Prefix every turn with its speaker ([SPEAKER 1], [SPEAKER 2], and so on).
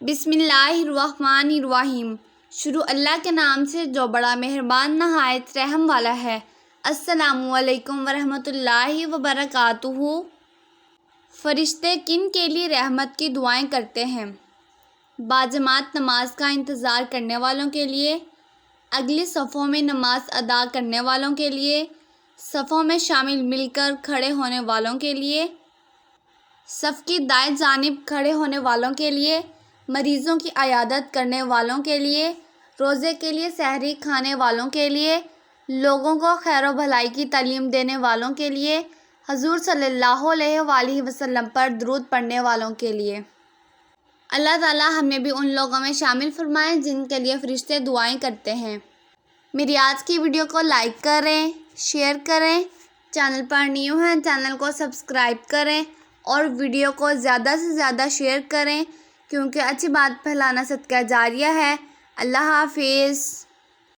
[SPEAKER 1] بسم اللہ الرحمن الرحیم۔ شروع اللہ کے نام سے جو بڑا مہربان نہایت رحم والا ہے۔ السلام علیکم ورحمۃ اللہ وبرکاتہ۔ فرشتے کن کے لیے رحمت کی دعائیں کرتے ہیں؟ باجماعت نماز کا انتظار کرنے والوں کے لیے، اگلی صفوں میں نماز ادا کرنے والوں کے لیے، صفوں میں شامل مل کر کھڑے ہونے والوں کے لیے، صف کی دائیں جانب کھڑے ہونے والوں کے لیے، مریضوں کی عیادت کرنے والوں کے لیے، روزے کے لیے سحری کھانے والوں کے لیے، لوگوں کو خیر و بھلائی کی تعلیم دینے والوں کے لیے، حضور صلی اللہ علیہ وآلہ وسلم پر درود پڑھنے والوں کے لیے۔ اللہ تعالیٰ ہمیں بھی ان لوگوں میں شامل فرمائے جن کے لیے فرشتے دعائیں کرتے ہیں۔ میری آج کی ویڈیو کو لائک کریں، شیئر کریں، چینل پر نیو ہیں چینل کو سبسکرائب کریں اور ویڈیو کو زیادہ سے زیادہ شیئر کریں کیونکہ اچھی بات پھیلانا صدقہ جاریہ ہے۔ اللہ حافظ۔